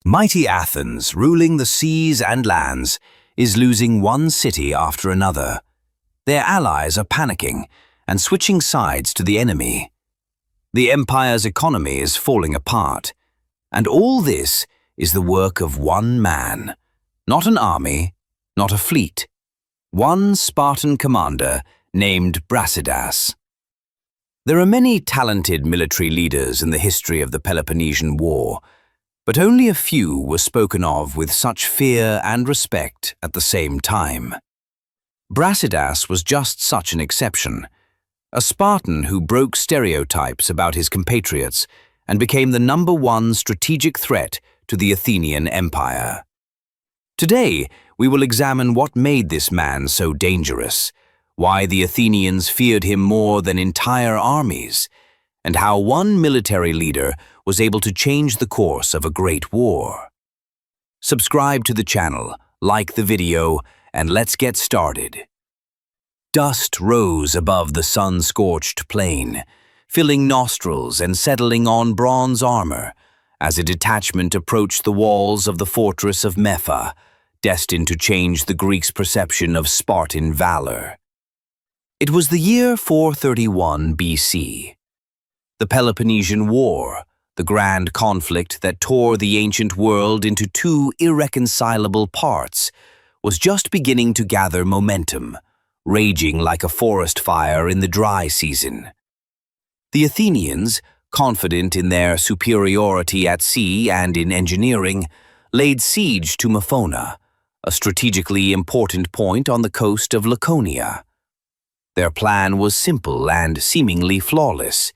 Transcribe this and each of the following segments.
Mighty Athens, ruling the seas and lands, is losing one city after another. Their allies are panicking and switching sides to the enemy. The empire's economy is falling apart, and all this is the work of one man. Not an army, not a fleet. One Spartan commander named Brasidas. There are many talented military leaders in the history of the Peloponnesian War, but only a few were spoken of with such fear and respect at the same time. Brasidas was just such an exception, a Spartan who broke stereotypes about his compatriots and became the #1 strategic threat to the Athenian Empire. Today, we will examine what made this man so dangerous, why the Athenians feared him more than entire armies, and how one military leader was able to change the course of a great war. Subscribe to the channel, like the video, and let's get started. Dust rose above the sun-scorched plain, filling nostrils and settling on bronze armor as a detachment approached the walls of the fortress of Mepha, destined to change the Greeks' perception of Spartan valor. It was the year 431 BC. The Peloponnesian War, the grand conflict that tore the ancient world into two irreconcilable parts, was just beginning to gather momentum, raging like a forest fire in the dry season. The Athenians, confident in their superiority at sea and in engineering, laid siege to Methone, a strategically important point on the coast of Laconia. Their plan was simple and seemingly flawless.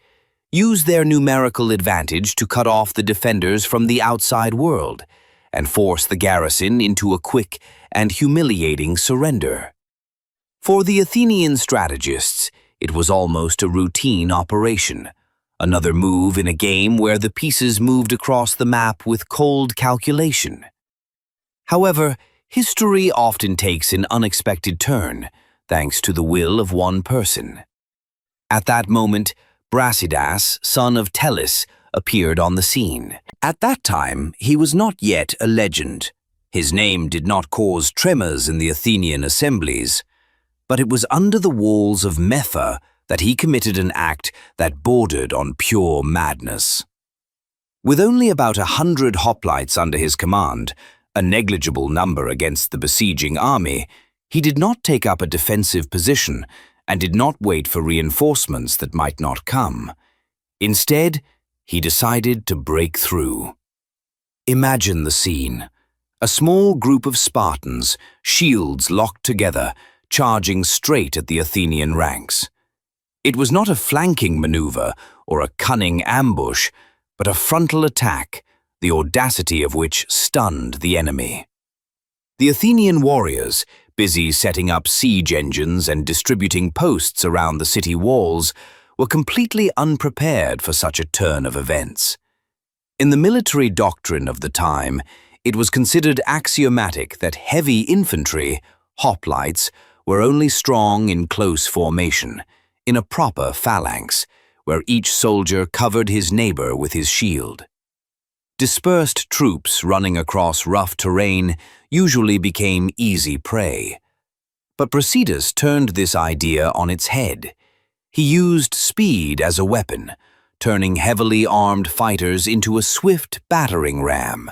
Use their numerical advantage to cut off the defenders from the outside world and force the garrison into a quick and humiliating surrender. For the Athenian strategists, it was almost a routine operation, another move in a game where the pieces moved across the map with cold calculation. However, history often takes an unexpected turn, thanks to the will of one person. At that moment, Brasidas, son of Tellus, appeared on the scene. At that time, he was not yet a legend. His name did not cause tremors in the Athenian assemblies, but it was under the walls of Mepha that he committed an act that bordered on pure madness. With only about 100 hoplites under his command, a negligible number against the besieging army, he did not take up a defensive position and did not wait for reinforcements that might not come. Instead, he decided to break through. Imagine the scene. A small group of Spartans, shields locked together, charging straight at the Athenian ranks. It was not a flanking maneuver or a cunning ambush, but a frontal attack, the audacity of which stunned the enemy. The Athenian warriors, busy setting up siege engines and distributing posts around the city walls, were completely unprepared for such a turn of events. In the military doctrine of the time, it was considered axiomatic that heavy infantry, hoplites, were only strong in close formation, in a proper phalanx, where each soldier covered his neighbor with his shield. Dispersed troops running across rough terrain usually became easy prey. But Brasidas turned this idea on its head. He used speed as a weapon, turning heavily armed fighters into a swift battering ram.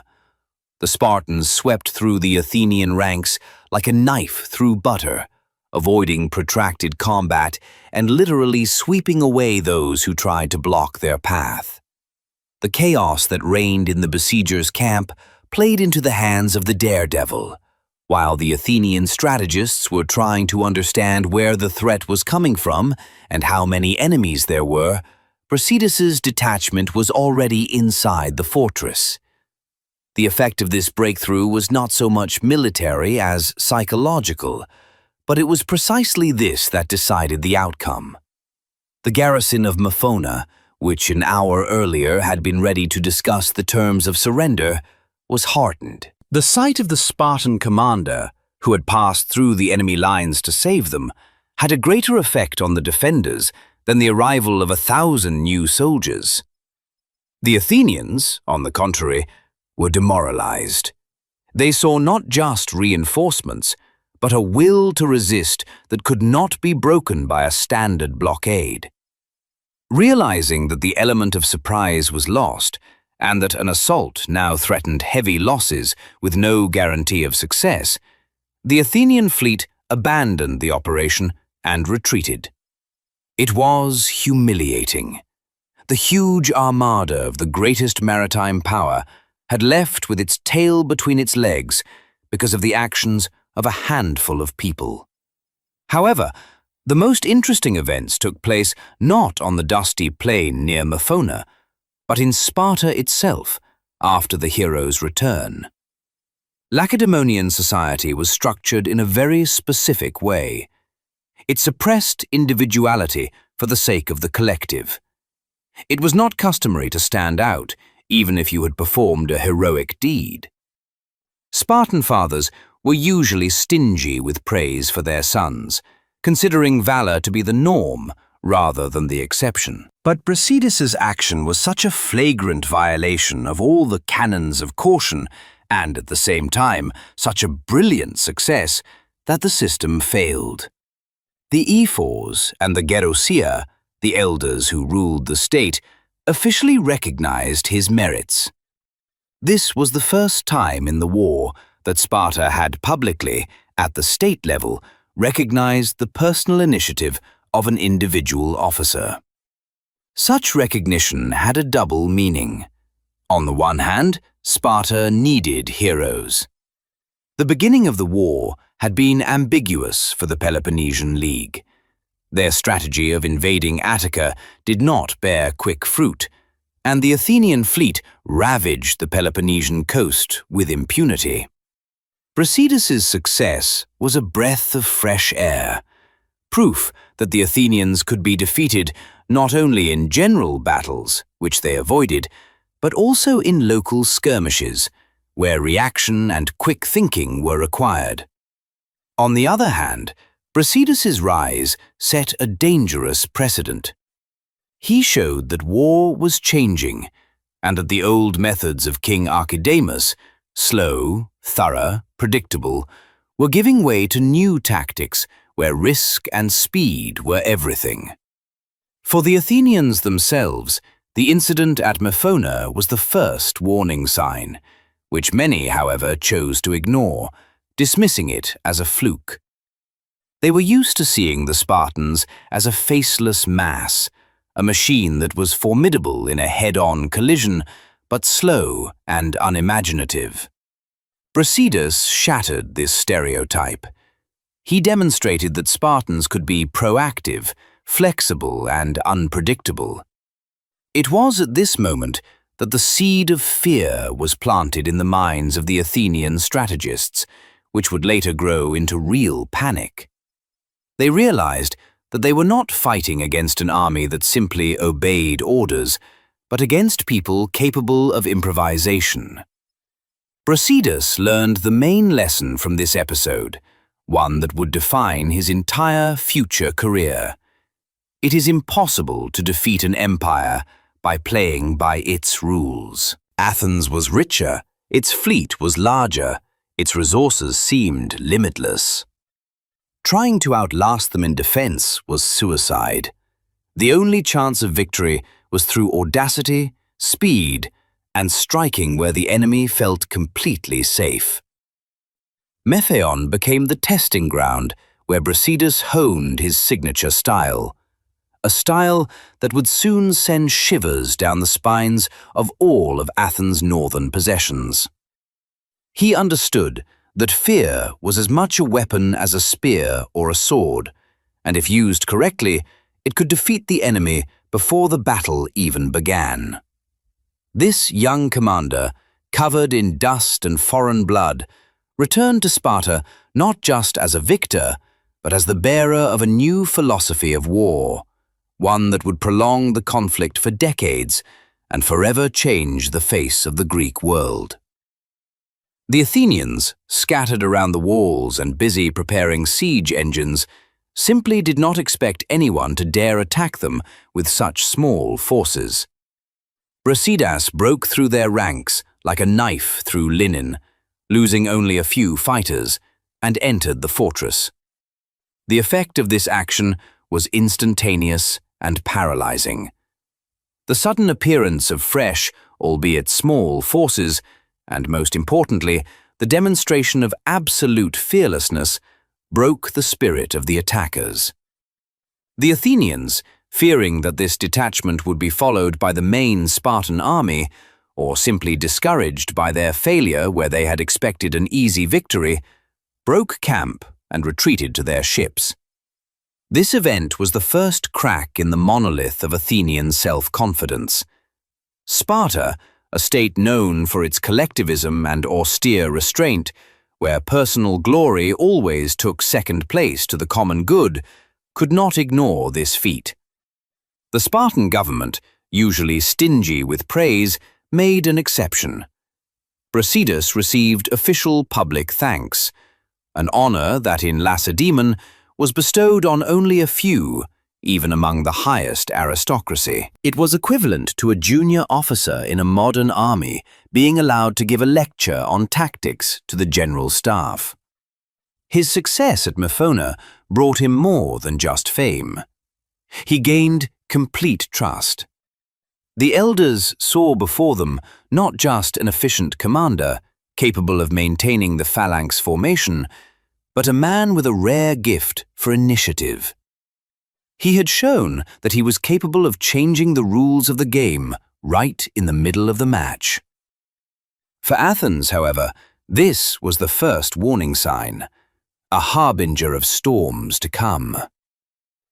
The Spartans swept through the Athenian ranks like a knife through butter, avoiding protracted combat and literally sweeping away those who tried to block their path. The chaos that reigned in the besiegers' camp played into the hands of the daredevil. While the Athenian strategists were trying to understand where the threat was coming from and how many enemies there were, Brasidas's detachment was already inside the fortress. The effect of this breakthrough was not so much military as psychological, but it was precisely this that decided the outcome. The garrison of Methone, which an hour earlier had been ready to discuss the terms of surrender, was heartened. The sight of the Spartan commander, who had passed through the enemy lines to save them, had a greater effect on the defenders than the arrival of 1,000 new soldiers. The Athenians, on the contrary, were demoralized. They saw not just reinforcements, but a will to resist that could not be broken by a standard blockade. Realizing that the element of surprise was lost, and that an assault now threatened heavy losses with no guarantee of success, the Athenian fleet abandoned the operation and retreated. It was humiliating. The huge armada of the greatest maritime power had left with its tail between its legs because of the actions of a handful of people. However, the most interesting events took place not on the dusty plain near Mephona, but in Sparta itself after the hero's return. Lacedaemonian society was structured in a very specific way. It suppressed individuality for the sake of the collective. It was not customary to stand out, even if you had performed a heroic deed. Spartan fathers were usually stingy with praise for their sons, considering valor to be the norm rather than the exception. But Brasidas's action was such a flagrant violation of all the canons of caution, and at the same time such a brilliant success, that the system failed. The ephors and the gerousia, the elders who ruled the state, officially recognized his merits. This was the first time in the war that Sparta had publicly, at the state level, recognized the personal initiative of an individual officer. Such recognition had a double meaning. On the one hand, Sparta needed heroes. The beginning of the war had been ambiguous for the Peloponnesian League. Their strategy of invading Attica did not bear quick fruit, and the Athenian fleet ravaged the Peloponnesian coast with impunity. Brasidas's success was a breath of fresh air, proof that the Athenians could be defeated not only in general battles, which they avoided, but also in local skirmishes, where reaction and quick thinking were required. On the other hand, Brasidas's rise set a dangerous precedent. He showed that war was changing, and that the old methods of King Archidamus, slow, thorough, predictable, were giving way to new tactics where risk and speed were everything. For the Athenians themselves, the incident at Mephona was the first warning sign, which many, however, chose to ignore, dismissing it as a fluke. They were used to seeing the Spartans as a faceless mass, a machine that was formidable in a head-on collision, but slow and unimaginative. Brasidas shattered this stereotype. He demonstrated that Spartans could be proactive, flexible, and unpredictable. It was at this moment that the seed of fear was planted in the minds of the Athenian strategists, which would later grow into real panic. They realized that they were not fighting against an army that simply obeyed orders, but against people capable of improvisation. Brasidas learned the main lesson from this episode, one that would define his entire future career. It is impossible to defeat an empire by playing by its rules. Athens was richer, its fleet was larger, its resources seemed limitless. Trying to outlast them in defense was suicide. The only chance of victory was through audacity, speed, and striking where the enemy felt completely safe. Mepheion became the testing ground where Brasidas honed his signature style, a style that would soon send shivers down the spines of all of Athens' northern possessions. He understood that fear was as much a weapon as a spear or a sword, and if used correctly, it could defeat the enemy before the battle even began. This young commander, covered in dust and foreign blood, returned to Sparta not just as a victor, but as the bearer of a new philosophy of war, one that would prolong the conflict for decades and forever change the face of the Greek world. The Athenians, scattered around the walls and busy preparing siege engines, simply did not expect anyone to dare attack them with such small forces. Brasidas broke through their ranks like a knife through linen, losing only a few fighters, and entered the fortress. The effect of this action was instantaneous and paralyzing. The sudden appearance of fresh, albeit small, forces, and most importantly, the demonstration of absolute fearlessness, broke the spirit of the attackers. The Athenians, fearing that this detachment would be followed by the main Spartan army, or simply discouraged by their failure where they had expected an easy victory, broke camp and retreated to their ships. This event was the first crack in the monolith of Athenian self-confidence. Sparta, a state known for its collectivism and austere restraint, where personal glory always took second place to the common good, could not ignore this feat. The Spartan government, usually stingy with praise, made an exception. Brasidas received official public thanks, an honor that in Lacedaemon was bestowed on only a few, even among the highest aristocracy. It was equivalent to a junior officer in a modern army being allowed to give a lecture on tactics to the general staff. His success at Mephona brought him more than just fame. He gained complete trust. The elders saw before them not just an efficient commander, capable of maintaining the phalanx formation, but a man with a rare gift for initiative. He had shown that he was capable of changing the rules of the game right in the middle of the match. For Athens, however, this was the first warning sign, a harbinger of storms to come.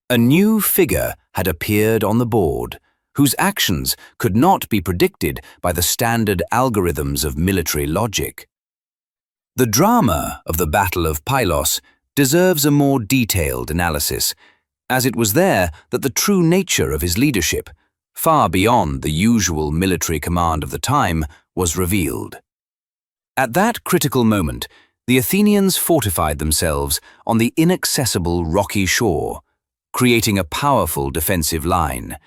A new figure had appeared on the board, whose actions could not be predicted by the standard algorithms of military logic. The drama of the Battle of Pylos deserves a more detailed analysis, as it was there that the true nature of his leadership, far beyond the usual military command of the time, was revealed. At that critical moment, the Athenians fortified themselves on the inaccessible rocky shore, creating a powerful defensive line,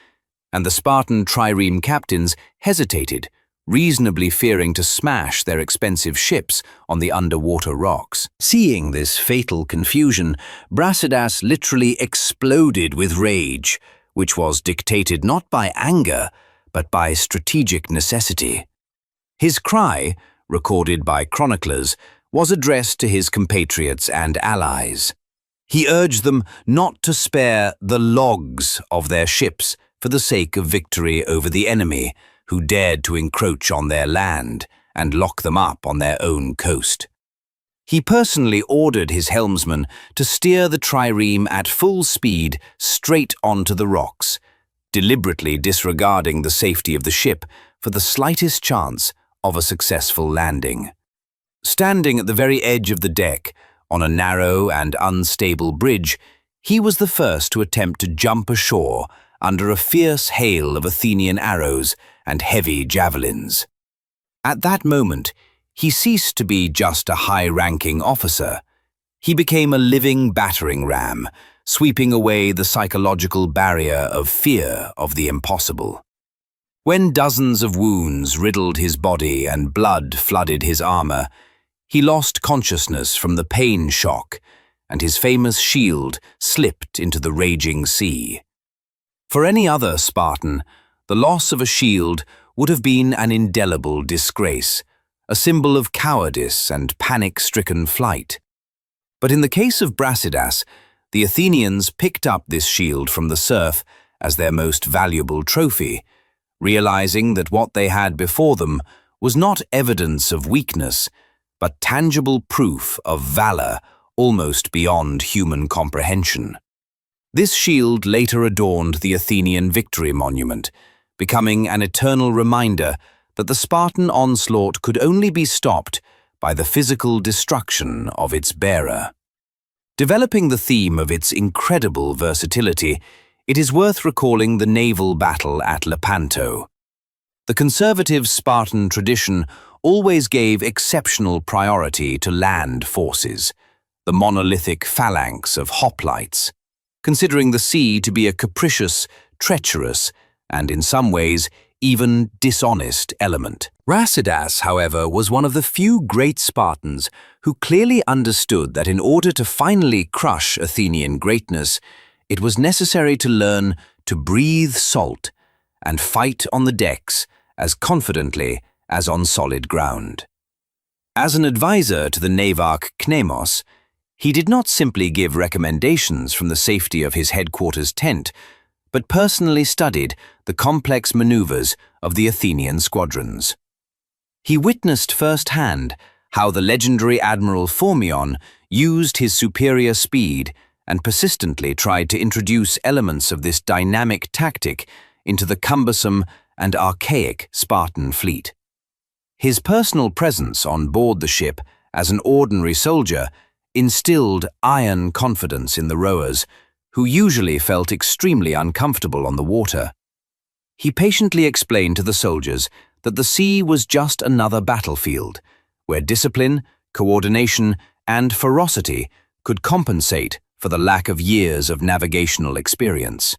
and the Spartan trireme captains hesitated, reasonably fearing to smash their expensive ships on the underwater rocks. Seeing this fatal confusion, Brasidas literally exploded with rage, which was dictated not by anger, but by strategic necessity. His cry, recorded by chroniclers, was addressed to his compatriots and allies. He urged them not to spare the logs of their ships for the sake of victory over the enemy, who dared to encroach on their land and lock them up on their own coast. He personally ordered his helmsman to steer the trireme at full speed straight onto the rocks, deliberately disregarding the safety of the ship for the slightest chance of a successful landing. Standing at the very edge of the deck, on a narrow and unstable bridge, he was the first to attempt to jump ashore under a fierce hail of Athenian arrows and heavy javelins. At that moment, he ceased to be just a high-ranking officer. He became a living battering ram, sweeping away the psychological barrier of fear of the impossible. When dozens of wounds riddled his body and blood flooded his armor, he lost consciousness from the pain shock, and his famous shield slipped into the raging sea. For any other Spartan, the loss of a shield would have been an indelible disgrace, a symbol of cowardice and panic-stricken flight. But in the case of Brasidas, the Athenians picked up this shield from the surf as their most valuable trophy, realizing that what they had before them was not evidence of weakness, but tangible proof of valor almost beyond human comprehension. This shield later adorned the Athenian victory monument, becoming an eternal reminder that the Spartan onslaught could only be stopped by the physical destruction of its bearer. Developing the theme of its incredible versatility, it is worth recalling the naval battle at Lepanto. The conservative Spartan tradition always gave exceptional priority to land forces, the monolithic phalanx of hoplites, considering the sea to be a capricious, treacherous, and in some ways even dishonest element. Brasidas, however, was one of the few great Spartans who clearly understood that in order to finally crush Athenian greatness, it was necessary to learn to breathe salt and fight on the decks as confidently as on solid ground. As an advisor to the navarch Cnemos, he did not simply give recommendations from the safety of his headquarters tent, but personally studied the complex maneuvers of the Athenian squadrons. He witnessed firsthand how the legendary Admiral Phormio used his superior speed and persistently tried to introduce elements of this dynamic tactic into the cumbersome and archaic Spartan fleet. His personal presence on board the ship as an ordinary soldier instilled iron confidence in the rowers, who usually felt extremely uncomfortable on the water. He patiently explained to the soldiers that the sea was just another battlefield, where discipline, coordination, and ferocity could compensate for the lack of years of navigational experience.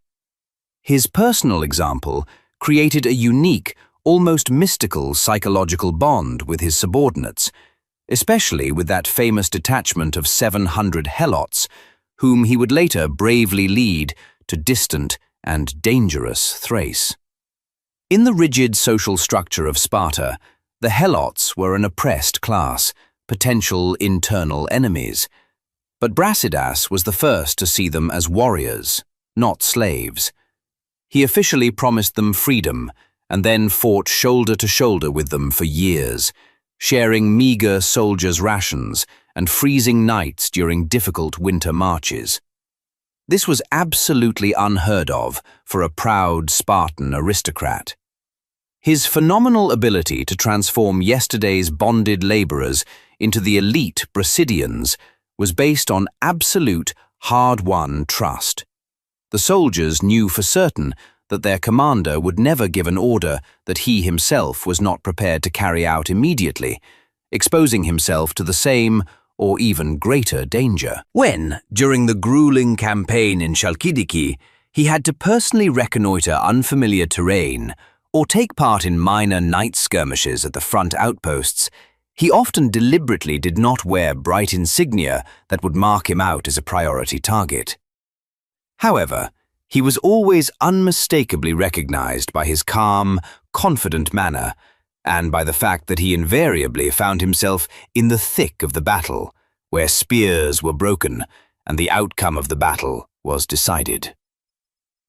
His personal example created a unique, almost mystical psychological bond with his subordinates, especially with that famous detachment of 700 helots, whom he would later bravely lead to distant and dangerous Thrace. In the rigid social structure of Sparta, the helots were an oppressed class, potential internal enemies. But Brasidas was the first to see them as warriors, not slaves. He officially promised them freedom and then fought shoulder to shoulder with them for years, sharing meager soldiers' rations and freezing nights during difficult winter marches. This was absolutely unheard of for a proud Spartan aristocrat. His phenomenal ability to transform yesterday's bonded laborers into the elite Brasidians was based on absolute, hard-won trust. The soldiers knew for certain that their commander would never give an order that he himself was not prepared to carry out immediately, exposing himself to the same or even greater danger. When, during the grueling campaign in Chalkidiki, he had to personally reconnoiter unfamiliar terrain or take part in minor night skirmishes at the front outposts, he often deliberately did not wear bright insignia that would mark him out as a priority target. However, he was always unmistakably recognized by his calm, confident manner, and by the fact that he invariably found himself in the thick of the battle, where spears were broken and the outcome of the battle was decided.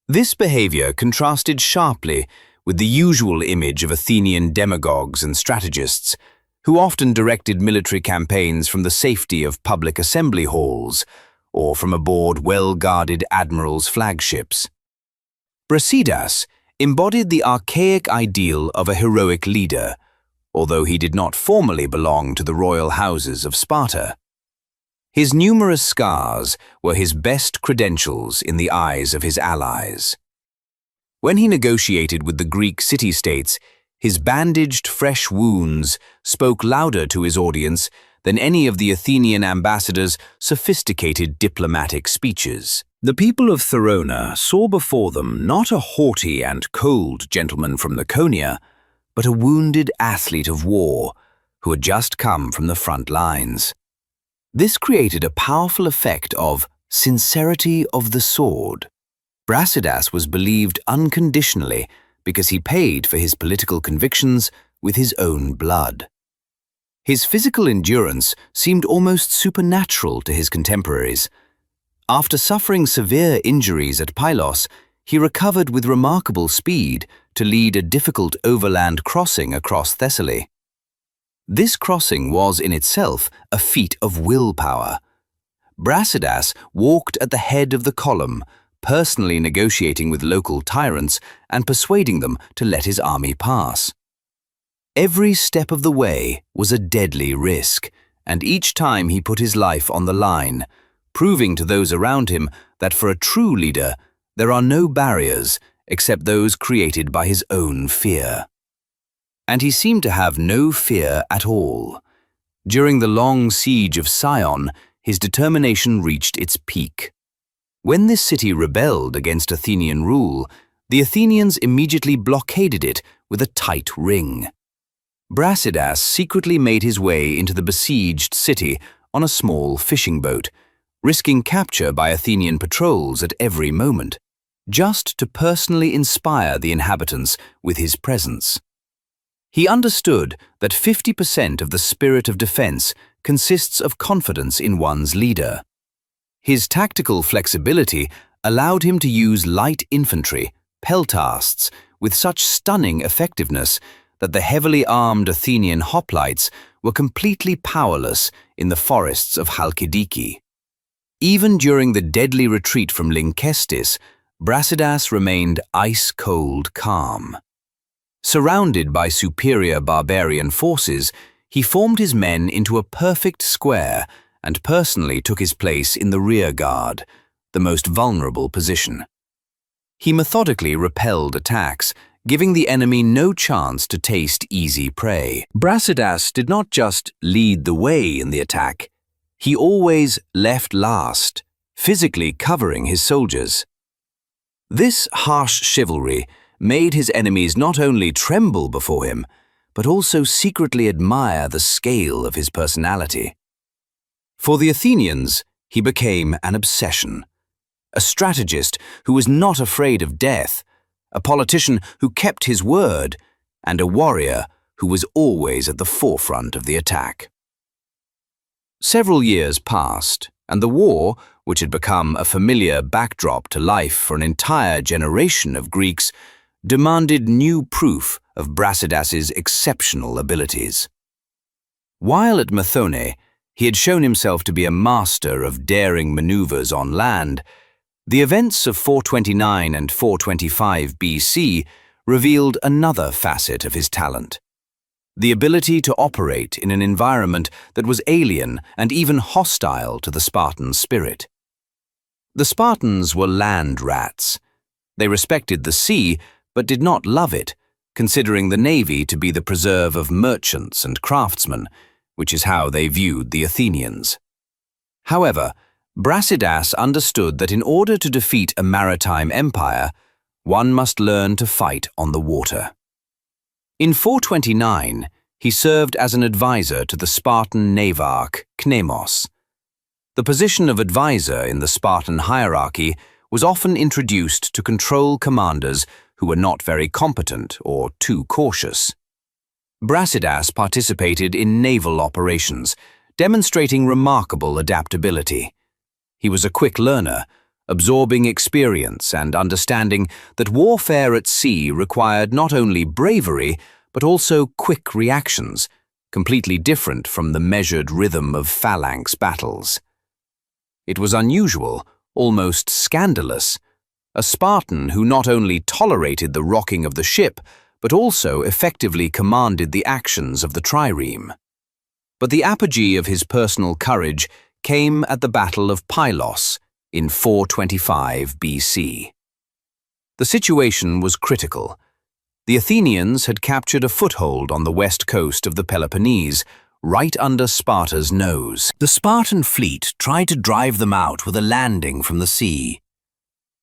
This behavior contrasted sharply with the usual image of Athenian demagogues and strategists, who often directed military campaigns from the safety of public assembly halls or from aboard well-guarded admirals' flagships. Brasidas embodied the archaic ideal of a heroic leader, although he did not formally belong to the royal houses of Sparta. His numerous scars were his best credentials in the eyes of his allies. When he negotiated with the Greek city-states, his bandaged fresh wounds spoke louder to his audience than any of the Athenian ambassadors' sophisticated diplomatic speeches. The people of Therona saw before them not a haughty and cold gentleman from Laconia, but a wounded athlete of war who had just come from the front lines. This created a powerful effect of sincerity of the sword. Brasidas was believed unconditionally because he paid for his political convictions with his own blood. His physical endurance seemed almost supernatural to his contemporaries. After suffering severe injuries at Pylos, he recovered with remarkable speed to lead a difficult overland crossing across Thessaly. This crossing was in itself a feat of willpower. Brasidas walked at the head of the column, personally negotiating with local tyrants and persuading them to let his army pass. Every step of the way was a deadly risk, and each time he put his life on the line, proving to those around him that for a true leader, there are no barriers except those created by his own fear. And he seemed to have no fear at all. During the long siege of Sion, his determination reached its peak. When this city rebelled against Athenian rule, the Athenians immediately blockaded it with a tight ring. Brasidas secretly made his way into the besieged city on a small fishing boat, risking capture by Athenian patrols at every moment, just to personally inspire the inhabitants with his presence. He understood that 50% of the spirit of defense consists of confidence in one's leader. His tactical flexibility allowed him to use light infantry, peltasts, with such stunning effectiveness that the heavily armed Athenian hoplites were completely powerless in the forests of Chalkidiki. Even during the deadly retreat from Lynkestis, Brasidas remained ice-cold calm. Surrounded by superior barbarian forces, he formed his men into a perfect square and personally took his place in the rear guard, the most vulnerable position. He methodically repelled attacks, giving the enemy no chance to taste easy prey. Brasidas did not just lead the way in the attack, he always left last, physically covering his soldiers. This harsh chivalry made his enemies not only tremble before him, but also secretly admire the scale of his personality. For the Athenians, he became an obsession. A strategist who was not afraid of death, a politician who kept his word, and a warrior who was always at the forefront of the attack. Several years passed, and the war, which had become a familiar backdrop to life for an entire generation of Greeks, demanded new proof of Brasidas's exceptional abilities. While at Methone, he had shown himself to be a master of daring maneuvers on land. The events of 429 and 425 BC revealed another facet of his talent: the ability to operate in an environment that was alien and even hostile to the Spartan spirit. The Spartans were land rats. They respected the sea, but did not love it, considering the navy to be the preserve of merchants and craftsmen, which is how they viewed the Athenians. However, Brasidas understood that in order to defeat a maritime empire, one must learn to fight on the water. In 429, he served as an advisor to the Spartan navarch Cnemos. The position of advisor in the Spartan hierarchy was often introduced to control commanders who were not very competent or too cautious. Brasidas participated in naval operations, demonstrating remarkable adaptability. He was a quick learner, absorbing experience and understanding that warfare at sea required not only bravery, but also quick reactions, completely different from the measured rhythm of phalanx battles. It was unusual, almost scandalous. A Spartan who not only tolerated the rocking of the ship, but also effectively commanded the actions of the trireme. But the apogee of his personal courage came at the Battle of Pylos in 425 BC. The situation was critical. The Athenians had captured a foothold on the west coast of the Peloponnese, right under Sparta's nose. The Spartan fleet tried to drive them out with a landing from the sea.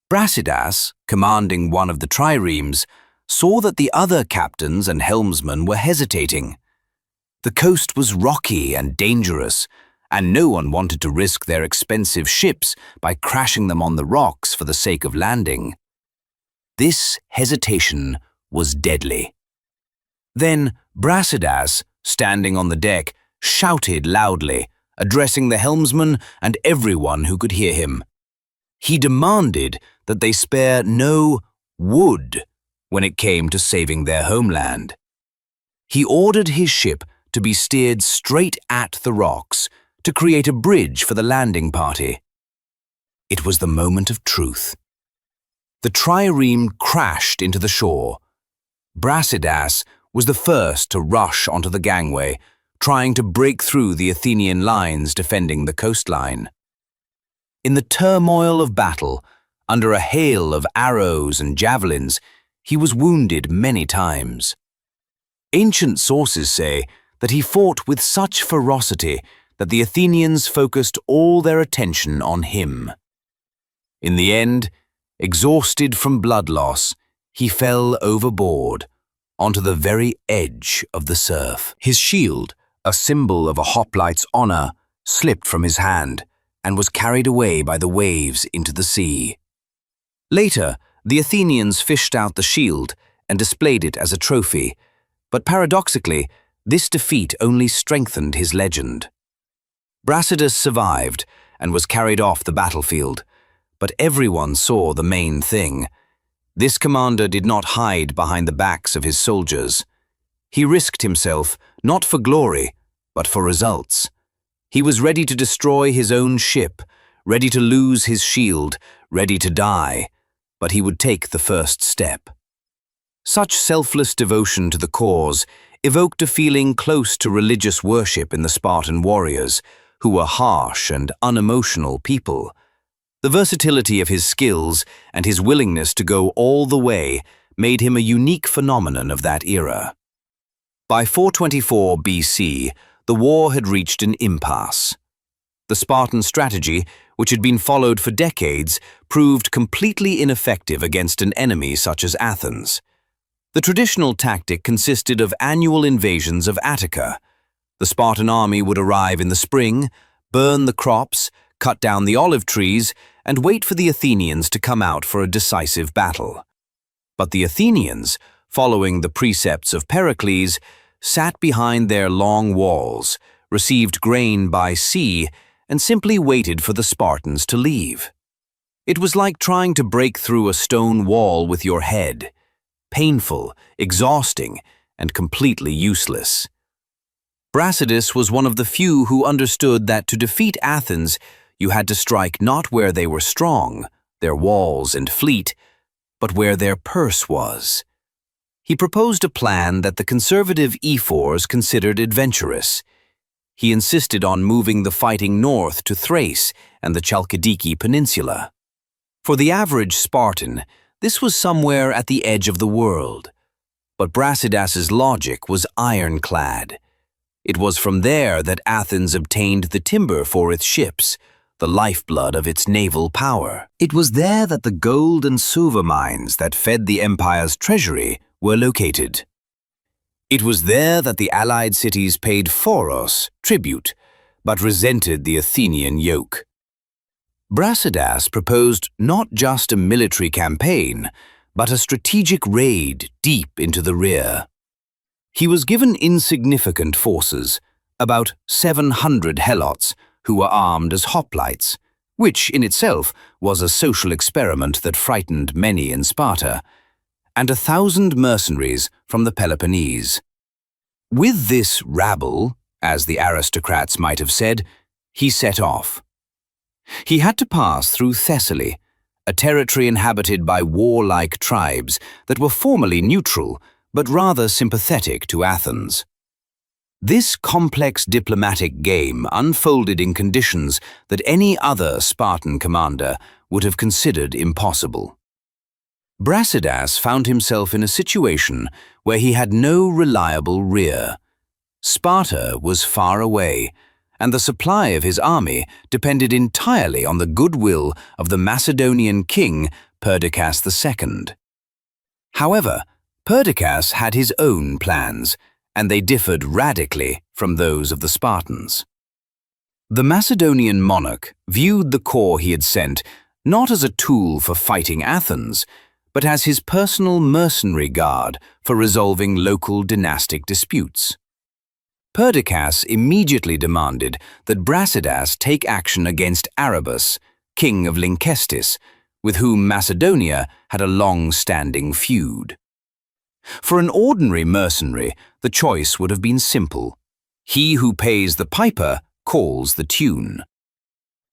Brasidas, commanding one of the triremes, saw that the other captains and helmsmen were hesitating. The coast was rocky and dangerous, and no one wanted to risk their expensive ships by crashing them on the rocks for the sake of landing. This hesitation was deadly. Then Brasidas, standing on the deck, shouted loudly, addressing the helmsman and everyone who could hear him. He demanded that they spare no wood when it came to saving their homeland. He ordered his ship to be steered straight at the rocks to create a bridge for the landing party. It was the moment of truth. The trireme crashed into the shore. Brasidas was the first to rush onto the gangway, trying to break through the Athenian lines defending the coastline. In the turmoil of battle, under a hail of arrows and javelins, he was wounded many times. Ancient sources say that he fought with such ferocity that the Athenians focused all their attention on him. In the end, exhausted from blood loss, he fell overboard, onto the very edge of the surf. His shield, a symbol of a hoplite's honor, slipped from his hand and was carried away by the waves into the sea. Later, the Athenians fished out the shield and displayed it as a trophy, but paradoxically, this defeat only strengthened his legend. Brasidas survived and was carried off the battlefield, but everyone saw the main thing. This commander did not hide behind the backs of his soldiers. He risked himself not for glory, but for results. He was ready to destroy his own ship, ready to lose his shield, ready to die, but he would take the first step. Such selfless devotion to the cause evoked a feeling close to religious worship in the Spartan warriors, who were harsh and unemotional people. The versatility of his skills and his willingness to go all the way made him a unique phenomenon of that era. By 424 BC, the war had reached an impasse. The Spartan strategy, which had been followed for decades, proved completely ineffective against an enemy such as Athens. The traditional tactic consisted of annual invasions of Attica. The Spartan army would arrive in the spring, burn the crops, cut down the olive trees, and wait for the Athenians to come out for a decisive battle. But the Athenians, following the precepts of Pericles, sat behind their long walls, received grain by sea, and simply waited for the Spartans to leave. It was like trying to break through a stone wall with your head. Painful, exhausting, and completely useless. Brasidas was one of the few who understood that to defeat Athens, you had to strike not where they were strong, their walls and fleet, but where their purse was. He proposed a plan that the conservative ephors considered adventurous. He insisted on moving the fighting north to Thrace and the Chalkidiki Peninsula. For the average Spartan, this was somewhere at the edge of the world. But Brasidas's logic was ironclad. It was from there that Athens obtained the timber for its ships, the lifeblood of its naval power. It was there that the gold and silver mines that fed the empire's treasury were located. It was there that the allied cities paid phoros, tribute, but resented the Athenian yoke. Brasidas proposed not just a military campaign, but a strategic raid deep into the rear. He was given insignificant forces, about 700 helots, who were armed as hoplites, which in itself was a social experiment that frightened many in Sparta, and 1,000 mercenaries from the Peloponnese. With this rabble, as the aristocrats might have said, he set off. He had to pass through Thessaly, a territory inhabited by warlike tribes that were formally neutral, but rather sympathetic to Athens. This complex diplomatic game unfolded in conditions that any other Spartan commander would have considered impossible. Brasidas found himself in a situation where he had no reliable rear. Sparta was far away, and the supply of his army depended entirely on the goodwill of the Macedonian king Perdiccas II. However, Perdiccas had his own plans, and they differed radically from those of the Spartans. The Macedonian monarch viewed the corps he had sent not as a tool for fighting Athens, but as his personal mercenary guard for resolving local dynastic disputes. Perdiccas immediately demanded that Brasidas take action against Arabus, king of Lynkestis, with whom Macedonia had a long-standing feud. For an ordinary mercenary, the choice would have been simple. He who pays the piper calls the tune.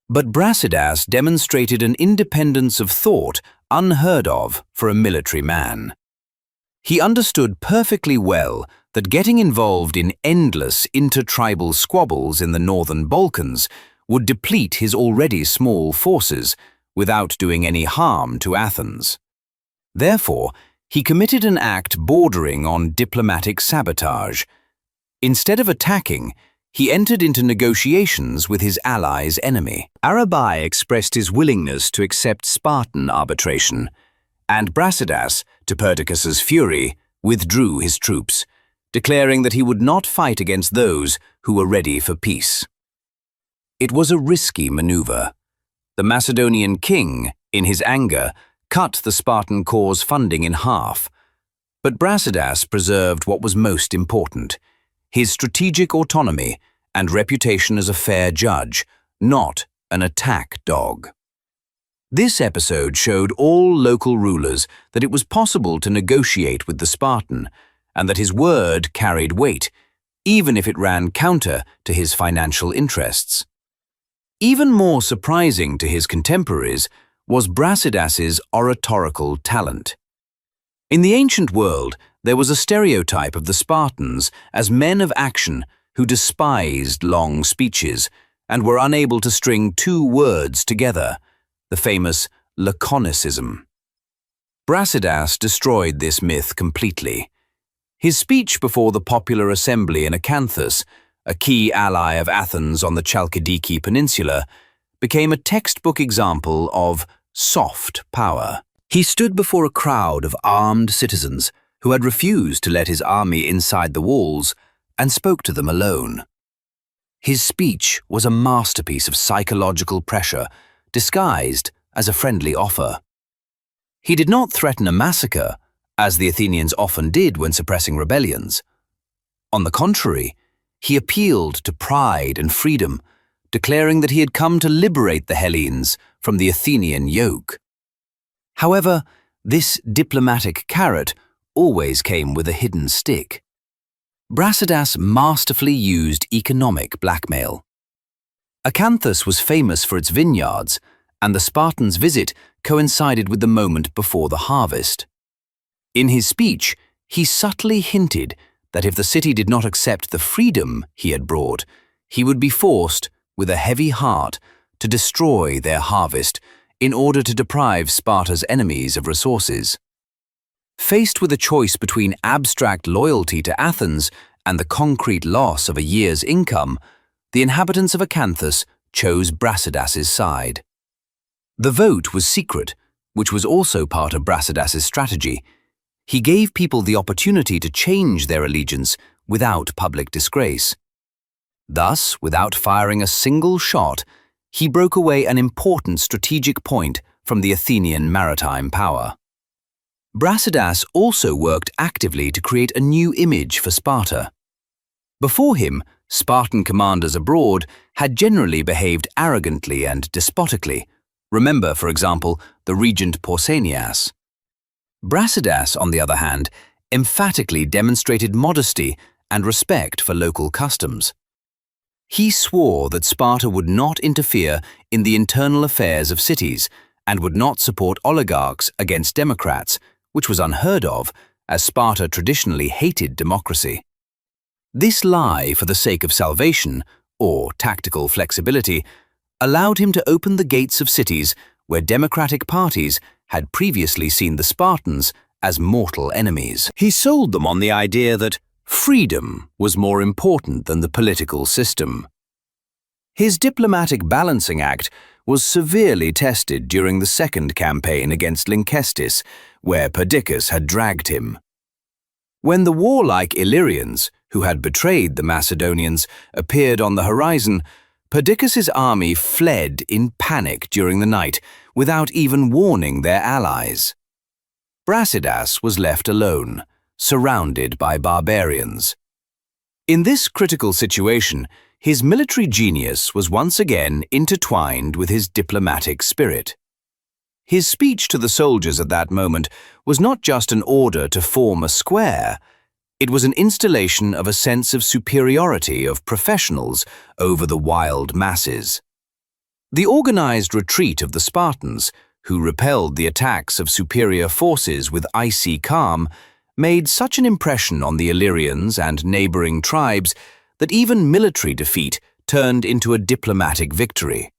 But Brasidas demonstrated an independence of thought unheard of for a military man. He understood perfectly well that getting involved in endless intertribal squabbles in the northern Balkans would deplete his already small forces without doing any harm to Athens. Therefore, he committed an act bordering on diplomatic sabotage. Instead of attacking, he entered into negotiations with his ally's enemy. Arabi expressed his willingness to accept Spartan arbitration, and Brasidas, to Perdiccas's fury, withdrew his troops, declaring that he would not fight against those who were ready for peace. It was a risky maneuver. The Macedonian king, in his anger, cut the Spartan cause funding in half. But Brasidas preserved what was most important: his strategic autonomy and reputation as a fair judge, not an attack dog. This episode showed all local rulers that it was possible to negotiate with the Spartan, and that his word carried weight, even if it ran counter to his financial interests. Even more surprising to his contemporaries was Brasidas's oratorical talent. In the ancient world, there was a stereotype of the Spartans as men of action who despised long speeches and were unable to string two words together, the famous laconicism. Brasidas destroyed this myth completely. His speech before the popular assembly in Athens, a key ally of Athens on the Chalkidiki Peninsula, became a textbook example of soft power. He stood before a crowd of armed citizens who had refused to let his army inside the walls and spoke to them alone. His speech was a masterpiece of psychological pressure, disguised as a friendly offer. He did not threaten a massacre, as the Athenians often did when suppressing rebellions. On the contrary, he appealed to pride and freedom, declaring that he had come to liberate the Hellenes from the Athenian yoke. However, this diplomatic carrot always came with a hidden stick. Brasidas masterfully used economic blackmail. Athens was famous for its vineyards, and the Spartans' visit coincided with the moment before the harvest. In his speech, he subtly hinted that if the city did not accept the freedom he had brought, he would be forced, with a heavy heart, to destroy their harvest in order to deprive Sparta's enemies of resources. Faced with a choice between abstract loyalty to Athens and the concrete loss of a year's income, the inhabitants of Athens chose Brasidas's side. The vote was secret, which was also part of Brasidas's strategy. He gave people the opportunity to change their allegiance without public disgrace. Thus, without firing a single shot, he broke away an important strategic point from the Athenian maritime power. Brasidas also worked actively to create a new image for Sparta. Before him, Spartan commanders abroad had generally behaved arrogantly and despotically. Remember, for example, the regent Pausanias. Brasidas, on the other hand, emphatically demonstrated modesty and respect for local customs. He swore that Sparta would not interfere in the internal affairs of cities and would not support oligarchs against democrats, which was unheard of, as Sparta traditionally hated democracy. This lie for the sake of salvation, or tactical flexibility, allowed him to open the gates of cities where democratic parties had previously seen the Spartans as mortal enemies. He sold them on the idea that freedom was more important than the political system. His diplomatic balancing act was severely tested during the second campaign against Lynkestis, where Perdiccas had dragged him. When the warlike Illyrians, who had betrayed the Macedonians, appeared on the horizon, Perdiccas's army fled in panic during the night, without even warning their allies. Brasidas was left alone, surrounded by barbarians. In this critical situation, his military genius was once again intertwined with his diplomatic spirit. His speech to the soldiers at that moment was not just an order to form a square. It was an installation of a sense of superiority of professionals over the wild masses. The organized retreat of the Spartans, who repelled the attacks of superior forces with icy calm, made such an impression on the Illyrians and neighboring tribes that even military defeat turned into a diplomatic victory.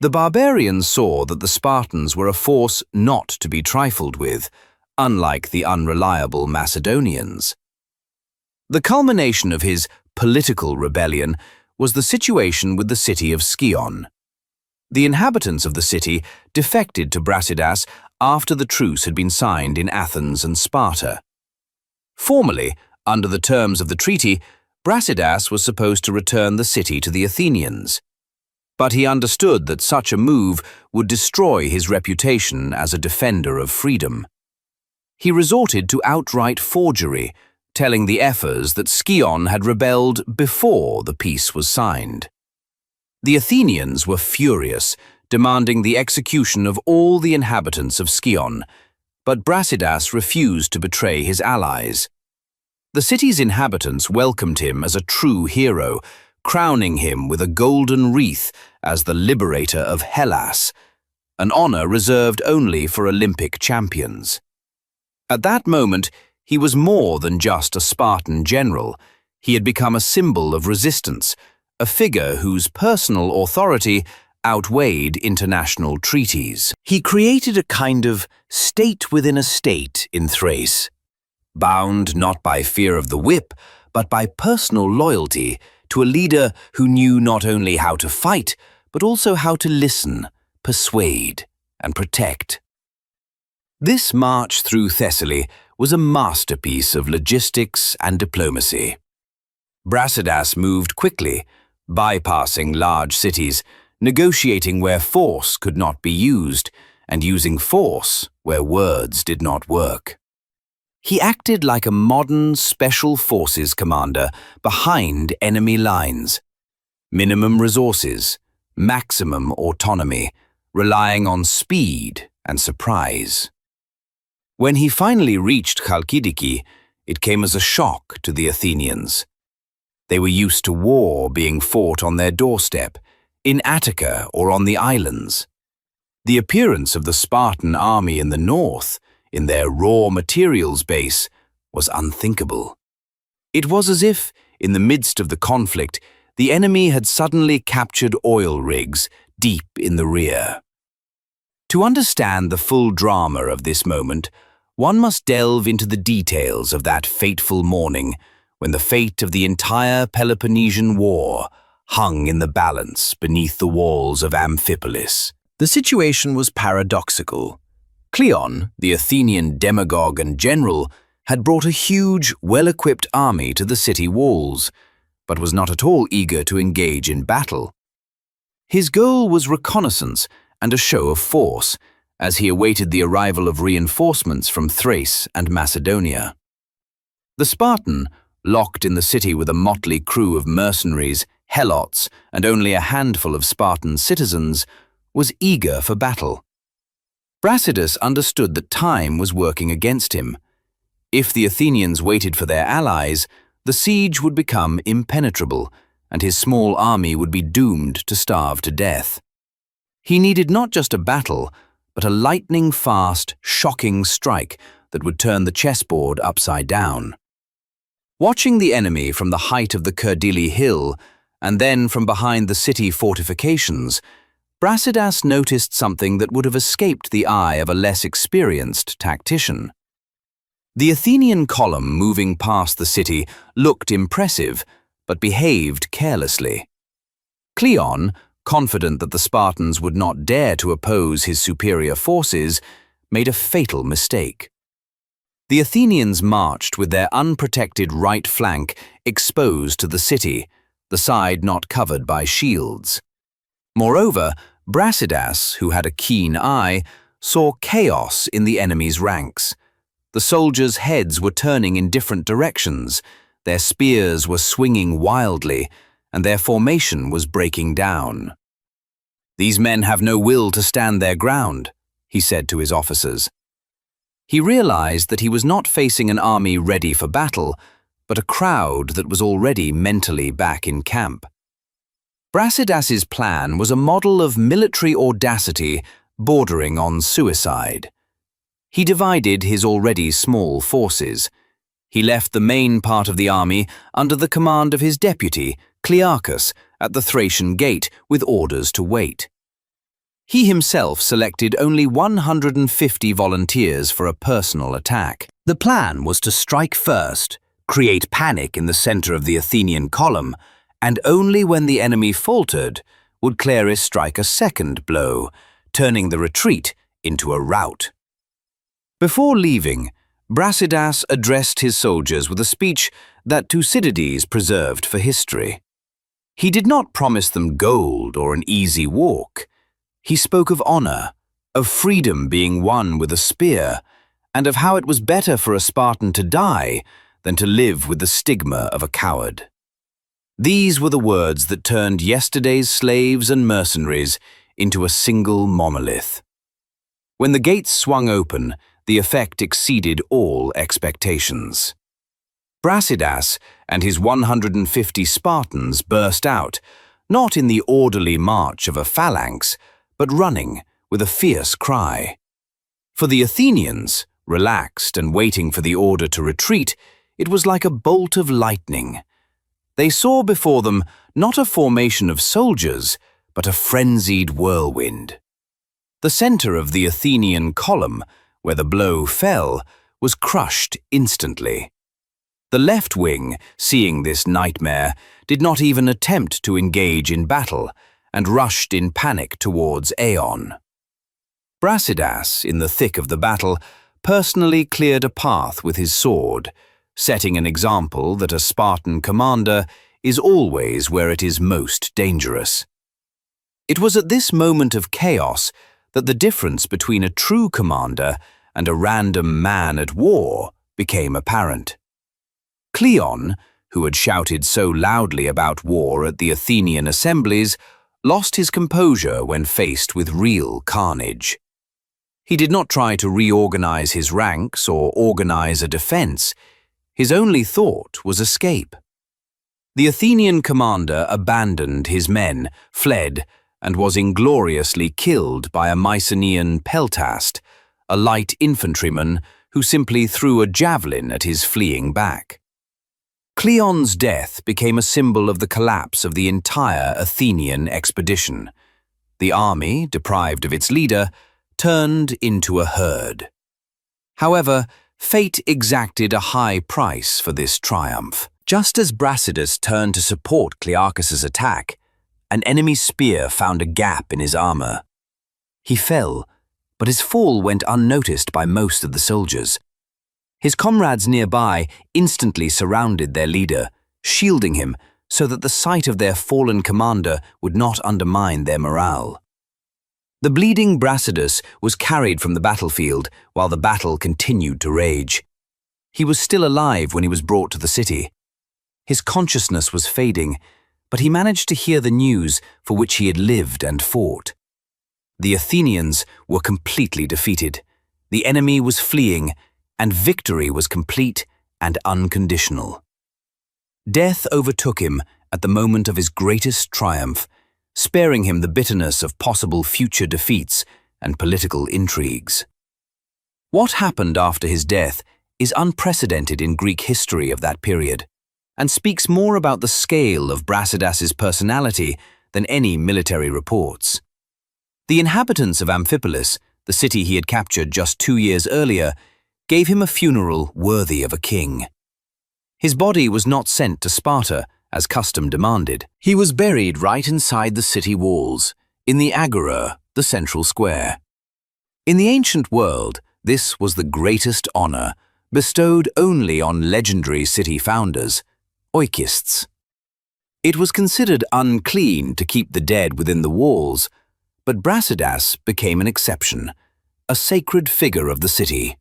The barbarians saw that the Spartans were a force not to be trifled with, unlike the unreliable Macedonians. The culmination of his political rebellion was the situation with the city of Scion. The inhabitants of the city defected to Brasidas after the truce had been signed in Athens and Sparta. Formally, under the terms of the treaty, Brasidas was supposed to return the city to the Athenians. But he understood that such a move would destroy his reputation as a defender of freedom. He resorted to outright forgery, telling the ephors that Scion had rebelled before the peace was signed. The Athenians were furious, demanding the execution of all the inhabitants of Scion, but Brasidas refused to betray his allies. The city's inhabitants welcomed him as a true hero, crowning him with a golden wreath as the liberator of Hellas, an honor reserved only for Olympic champions. At that moment, he was more than just a Spartan general. He had become a symbol of resistance, a figure whose personal authority outweighed international treaties. He created a kind of state within a state in Thrace, bound not by fear of the whip, but by personal loyalty to a leader who knew not only how to fight, but also how to listen, persuade, and protect. This march through Thessaly was a masterpiece of logistics and diplomacy. Brasidas moved quickly, bypassing large cities, negotiating where force could not be used, and using force where words did not work. He acted like a modern special forces commander behind enemy lines. Minimum resources, maximum autonomy, relying on speed and surprise. When he finally reached Chalkidiki, it came as a shock to the Athenians. They were used to war being fought on their doorstep, in Attica or on the islands. The appearance of the Spartan army in the north, in their raw materials base, was unthinkable. It was as if, in the midst of the conflict, the enemy had suddenly captured oil rigs deep in the rear. To understand the full drama of this moment, one must delve into the details of that fateful morning when the fate of the entire Peloponnesian War hung in the balance beneath the walls of Amphipolis. The situation was paradoxical. Cleon, the Athenian demagogue and general, had brought a huge, well-equipped army to the city walls, but was not at all eager to engage in battle. His goal was reconnaissance and a show of force, as he awaited the arrival of reinforcements from Thrace and Macedonia. The Spartan, locked in the city with a motley crew of mercenaries, helots, and only a handful of Spartan citizens, was eager for battle. Brasidas understood that time was working against him. If the Athenians waited for their allies, the siege would become impenetrable, and his small army would be doomed to starve to death. He needed not just a battle, but a lightning-fast, shocking strike that would turn the chessboard upside down. Watching the enemy from the height of the Kerdili hill, and then from behind the city fortifications, Brasidas noticed something that would have escaped the eye of a less experienced tactician. The Athenian column moving past the city looked impressive, but behaved carelessly. Cleon, confident that the Spartans would not dare to oppose his superior forces, made a fatal mistake. The Athenians marched with their unprotected right flank exposed to the city, the side not covered by shields. Moreover, Brasidas, who had a keen eye, saw chaos in the enemy's ranks. The soldiers' heads were turning in different directions, their spears were swinging wildly, and their formation was breaking down. "These men have no will to stand their ground," he said to his officers. He realized that he was not facing an army ready for battle, but a crowd that was already mentally back in camp. Brasidas's plan was a model of military audacity bordering on suicide. He divided his already small forces. He left the main part of the army under the command of his deputy, Clearchus, at the Thracian gate with orders to wait. He himself selected only 150 volunteers for a personal attack. The plan was to strike first, create panic in the center of the Athenian column, and only when the enemy faltered would Clearchus strike a second blow, turning the retreat into a rout. Before leaving, Brasidas addressed his soldiers with a speech that Thucydides preserved for history. He did not promise them gold or an easy walk. He spoke of honor, of freedom being won with a spear, and of how it was better for a Spartan to die than to live with the stigma of a coward. These were the words that turned yesterday's slaves and mercenaries into a single monolith. When the gates swung open, the effect exceeded all expectations. Brasidas and his 150 Spartans burst out, not in the orderly march of a phalanx, but running with a fierce cry. For the Athenians, relaxed and waiting for the order to retreat, it was like a bolt of lightning. They saw before them not a formation of soldiers, but a frenzied whirlwind. The center of the Athenian column, where the blow fell, was crushed instantly. The left wing, seeing this nightmare, did not even attempt to engage in battle, and rushed in panic towards Aeon. Brasidas, in the thick of the battle, personally cleared a path with his sword, setting an example that a Spartan commander is always where it is most dangerous. It was at this moment of chaos that the difference between a true commander and a random man at war became apparent. Cleon, who had shouted so loudly about war at the Athenian assemblies, lost his composure when faced with real carnage. He did not try to reorganize his ranks or organize a defense. His only thought was escape. The Athenian commander abandoned his men, fled, and was ingloriously killed by a Mycenaean peltast, a light infantryman who simply threw a javelin at his fleeing back. Cleon's death became a symbol of the collapse of the entire Athenian expedition. The army, deprived of its leader, turned into a herd. However, fate exacted a high price for this triumph. Just as Brasidas turned to support Clearchus's attack, an enemy spear found a gap in his armor. He fell, but his fall went unnoticed by most of the soldiers. His comrades nearby instantly surrounded their leader, shielding him so that the sight of their fallen commander would not undermine their morale. The bleeding Brasidas was carried from the battlefield while the battle continued to rage. He was still alive when he was brought to the city. His consciousness was fading, but he managed to hear the news for which he had lived and fought. The Athenians were completely defeated. The enemy was fleeing, and victory was complete and unconditional. Death overtook him at the moment of his greatest triumph, sparing him the bitterness of possible future defeats and political intrigues. What happened after his death is unprecedented in Greek history of that period, and speaks more about the scale of Brasidas's personality than any military reports. The inhabitants of Amphipolis, the city he had captured just 2 years earlier, gave him a funeral worthy of a king. His body was not sent to Sparta, as custom demanded. He was buried right inside the city walls, in the Agora, the central square. In the ancient world, this was the greatest honor, bestowed only on legendary city founders, oikists. It was considered unclean to keep the dead within the walls, but Brasidas became an exception, a sacred figure of the city.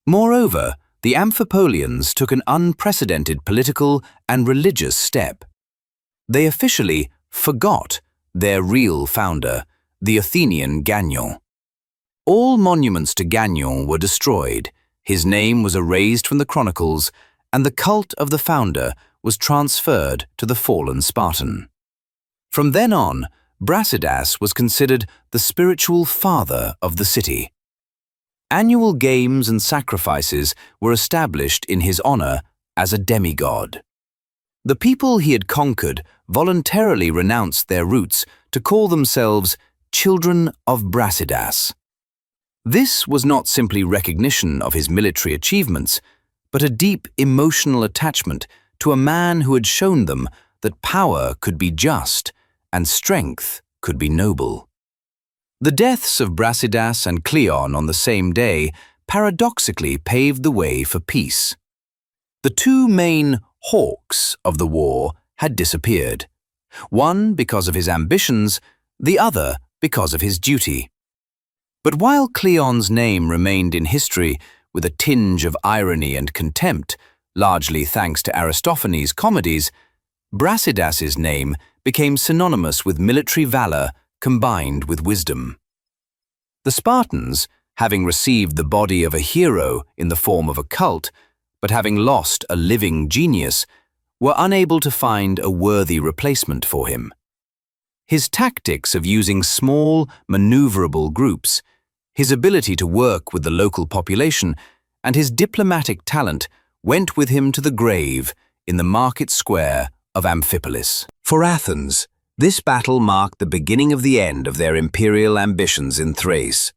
Moreover, the Amphipolians took an unprecedented political and religious step. They officially forgot their real founder, the Athenian Ganyon. All monuments to Ganyon were destroyed, his name was erased from the chronicles, and the cult of the founder was transferred to the fallen Spartan. From then on, Brasidas was considered the spiritual father of the city. Annual games and sacrifices were established in his honor as a demigod. The people he had conquered voluntarily renounced their roots to call themselves children of Brasidas. This was not simply recognition of his military achievements, but a deep emotional attachment to a man who had shown them that power could be just and strength could be noble. The deaths of Brasidas and Cleon on the same day paradoxically paved the way for peace. The two main hawks of the war had disappeared, one because of his ambitions, the other because of his duty. But while Cleon's name remained in history with a tinge of irony and contempt, largely thanks to Aristophanes' comedies, Brasidas's name became synonymous with military valor combined with wisdom. The Spartans, having received the body of a hero in the form of a cult, but having lost a living genius, were unable to find a worthy replacement for him. His tactics of using small, maneuverable groups, his ability to work with the local population, and his diplomatic talent went with him to the grave in the market square of Amphipolis. For Athens, this battle marked the beginning of the end of their imperial ambitions in Thrace.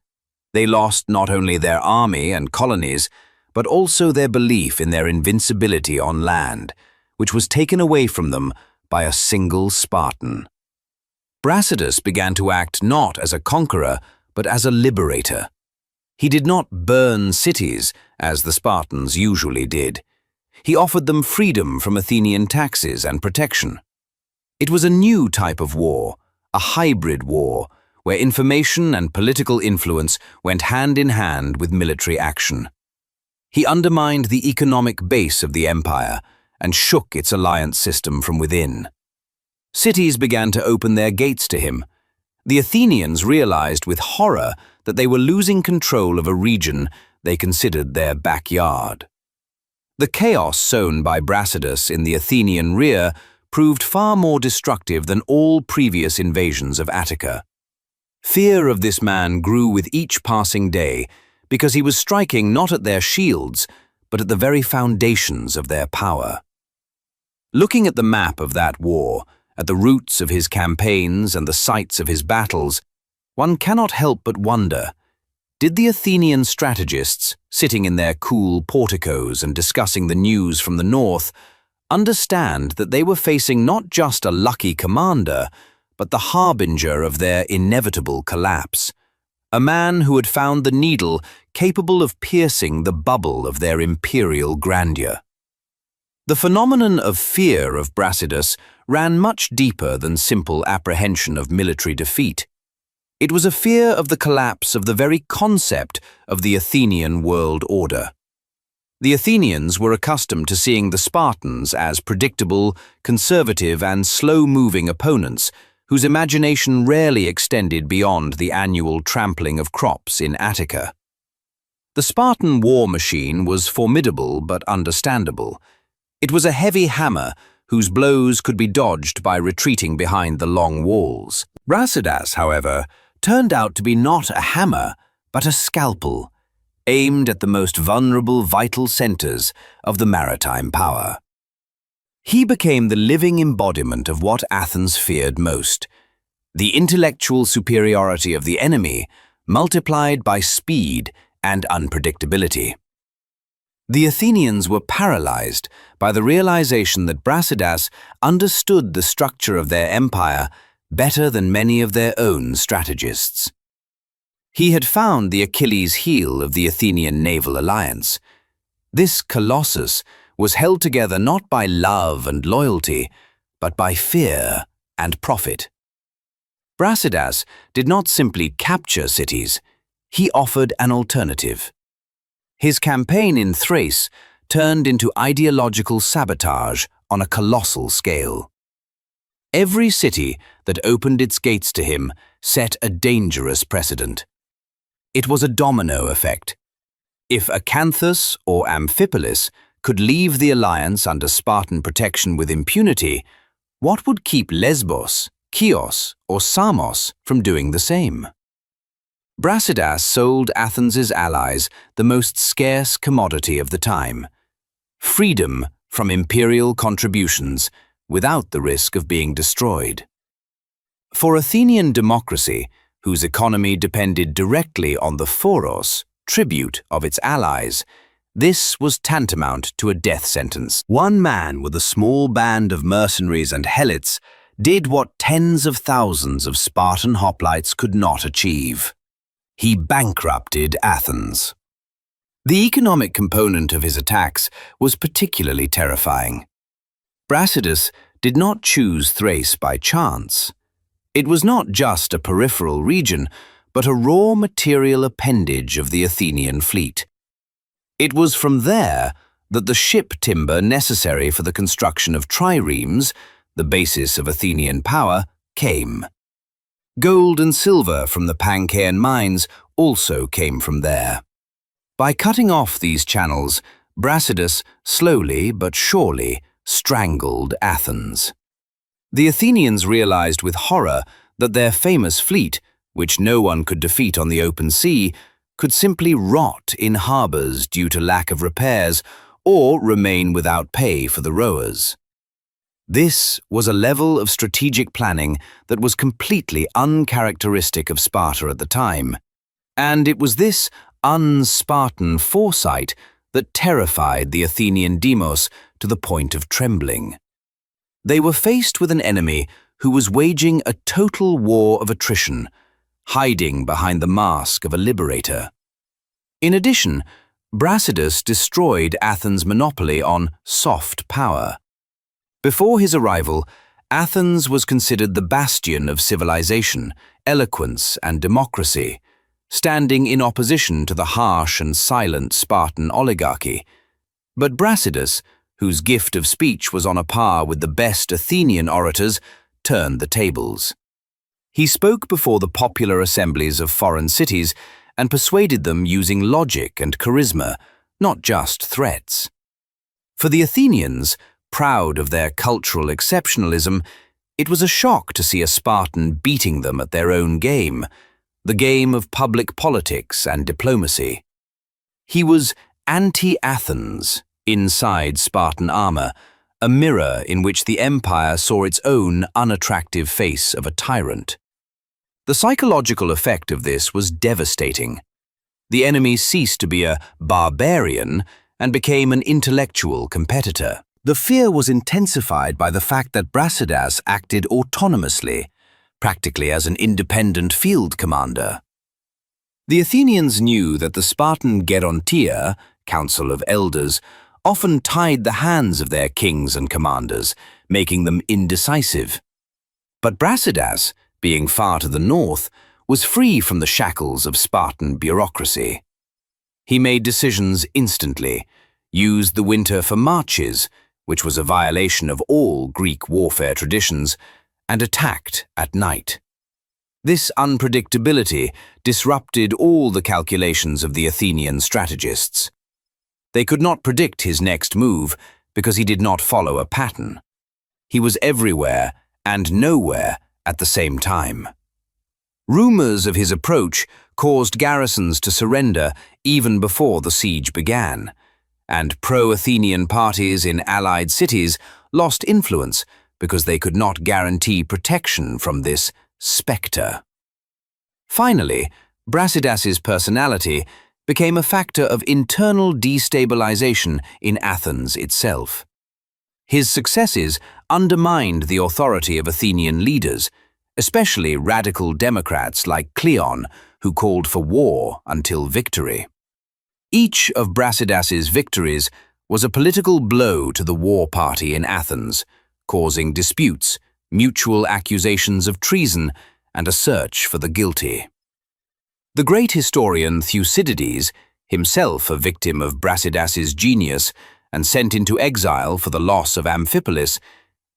They lost not only their army and colonies, but also their belief in their invincibility on land, which was taken away from them by a single Spartan. Brasidas began to act not as a conqueror, but as a liberator. He did not burn cities, as the Spartans usually did. He offered them freedom from Athenian taxes and protection. It was a new type of war, a hybrid war, where information and political influence went hand in hand with military action. He undermined the economic base of the empire and shook its alliance system from within. Cities began to open their gates to him. The Athenians realized with horror that they were losing control of a region they considered their backyard. The chaos sown by Brasidas in the Athenian rear proved far more destructive than all previous invasions of Attica. Fear of this man grew with each passing day because he was striking not at their shields, but at the very foundations of their power. Looking at the map of that war, at the routes of his campaigns and the sites of his battles, one cannot help but wonder, did the Athenian strategists, sitting in their cool porticos and discussing the news from the north, understand that they were facing not just a lucky commander, but the harbinger of their inevitable collapse, a man who had found the needle capable of piercing the bubble of their imperial grandeur? The phenomenon of fear of Brasidas ran much deeper than simple apprehension of military defeat. It was a fear of the collapse of the very concept of the Athenian world order. The Athenians were accustomed to seeing the Spartans as predictable, conservative, and slow-moving opponents whose imagination rarely extended beyond the annual trampling of crops in Attica. The Spartan war machine was formidable but understandable. It was a heavy hammer whose blows could be dodged by retreating behind the long walls. Brasidas, however, turned out to be not a hammer, but a scalpel, aimed at the most vulnerable vital centers of the maritime power. He became the living embodiment of what Athens feared most, the intellectual superiority of the enemy multiplied by speed and unpredictability. The Athenians were paralyzed by the realization that Brasidas understood the structure of their empire better than many of their own strategists. He had found the Achilles heel of the Athenian naval alliance. This colossus was held together not by love and loyalty, but by fear and profit. Brasidas did not simply capture cities, he offered an alternative. His campaign in Thrace turned into ideological sabotage on a colossal scale. Every city that opened its gates to him set a dangerous precedent. It was a domino effect. If Acanthus or Amphipolis could leave the alliance under Spartan protection with impunity, what would keep Lesbos, Chios, or Samos from doing the same? Brasidas sold Athens's allies the most scarce commodity of the time: freedom from imperial contributions without the risk of being destroyed. For Athenian democracy, whose economy depended directly on the phoros, tribute of its allies, this was tantamount to a death sentence. One man with a small band of mercenaries and helots did what tens of thousands of Spartan hoplites could not achieve. He bankrupted Athens. The economic component of his attacks was particularly terrifying. Brasidas did not choose Thrace by chance. It was not just a peripheral region, but a raw material appendage of the Athenian fleet. It was from there that the ship timber necessary for the construction of triremes, the basis of Athenian power, came. Gold and silver from the Panchaean mines also came from there. By cutting off these channels, Brasidas slowly but surely strangled Athens. The Athenians realized with horror that their famous fleet, which no one could defeat on the open sea, could simply rot in harbors due to lack of repairs or remain without pay for the rowers. This was a level of strategic planning that was completely uncharacteristic of Sparta at the time, and it was this un-Spartan foresight that terrified the Athenian demos to the point of trembling. They were faced with an enemy who was waging a total war of attrition, hiding behind the mask of a liberator. In addition, Brasidas destroyed Athens' monopoly on soft power. Before his arrival, Athens was considered the bastion of civilization, eloquence, and democracy, standing in opposition to the harsh and silent Spartan oligarchy. But Brasidas, whose gift of speech was on a par with the best Athenian orators, turned the tables. He spoke before the popular assemblies of foreign cities and persuaded them using logic and charisma, not just threats. For the Athenians, proud of their cultural exceptionalism, it was a shock to see a Spartan beating them at their own game, the game of public politics and diplomacy. He was anti-Athens, inside Spartan armor, a mirror in which the empire saw its own unattractive face of a tyrant. The psychological effect of this was devastating. The enemy ceased to be a barbarian and became an intellectual competitor. The fear was intensified by the fact that Brasidas acted autonomously, practically as an independent field commander. The Athenians knew that the Spartan gerontia, council of elders, often tied the hands of their kings and commanders, making them indecisive. But Brasidas, being far to the north, was free from the shackles of Spartan bureaucracy. He made decisions instantly, used the winter for marches, which was a violation of all Greek warfare traditions, and attacked at night. This unpredictability disrupted all the calculations of the Athenian strategists. They could not predict his next move because he did not follow a pattern. He was everywhere and nowhere at the same time. Rumors of his approach caused garrisons to surrender even before the siege began, and pro-Athenian parties in allied cities lost influence because they could not guarantee protection from this spectre. Finally, Brasidas's personality became a factor of internal destabilization in Athens itself. His successes undermined the authority of Athenian leaders, especially radical Democrats like Cleon, who called for war until victory. Each of Brasidas's victories was a political blow to the war party in Athens, causing disputes, mutual accusations of treason, and a search for the guilty. The great historian Thucydides, himself a victim of Brasidas's genius and sent into exile for the loss of Amphipolis,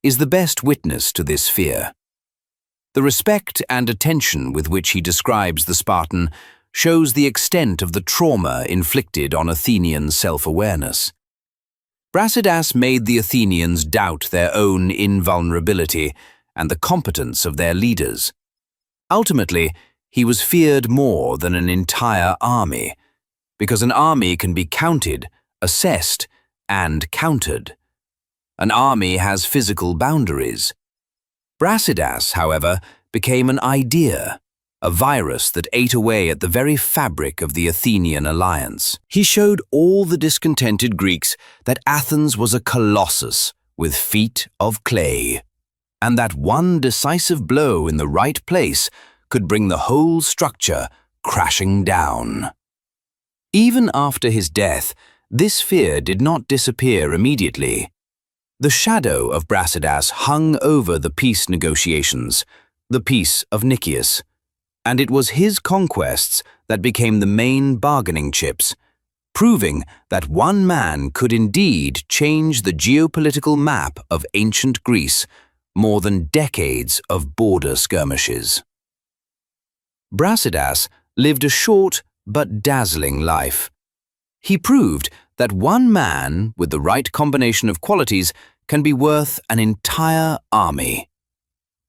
is the best witness to this fear. The respect and attention with which he describes the Spartan shows the extent of the trauma inflicted on Athenian self-awareness. Brasidas made the Athenians doubt their own invulnerability and the competence of their leaders. Ultimately, he was feared more than an entire army, because an army can be counted, assessed, and countered. An army has physical boundaries. Brasidas, however, became an idea, a virus that ate away at the very fabric of the Athenian alliance. He showed all the discontented Greeks that Athens was a colossus with feet of clay, and that one decisive blow in the right place could bring the whole structure crashing down. Even after his death, this fear did not disappear immediately. The shadow of Brasidas hung over the peace negotiations, the Peace of Nicias, and it was his conquests that became the main bargaining chips, proving that one man could indeed change the geopolitical map of ancient Greece, more than decades of border skirmishes. Brasidas lived a short but dazzling life. He proved that one man with the right combination of qualities can be worth an entire army.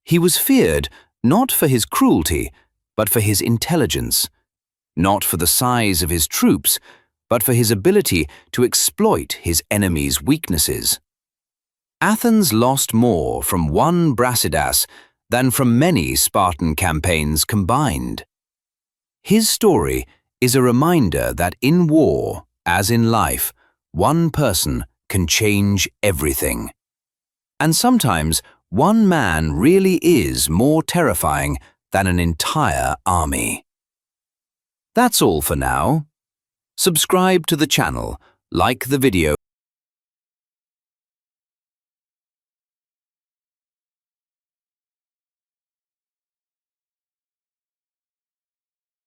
He was feared not for his cruelty, but for his intelligence, not for the size of his troops, but for his ability to exploit his enemies' weaknesses. Athens lost more from one Brasidas than from many Spartan campaigns combined. His story is a reminder that in war, as in life, one person can change everything. And sometimes one man really is more terrifying than an entire army. That's all for now. Subscribe to the channel, like the video,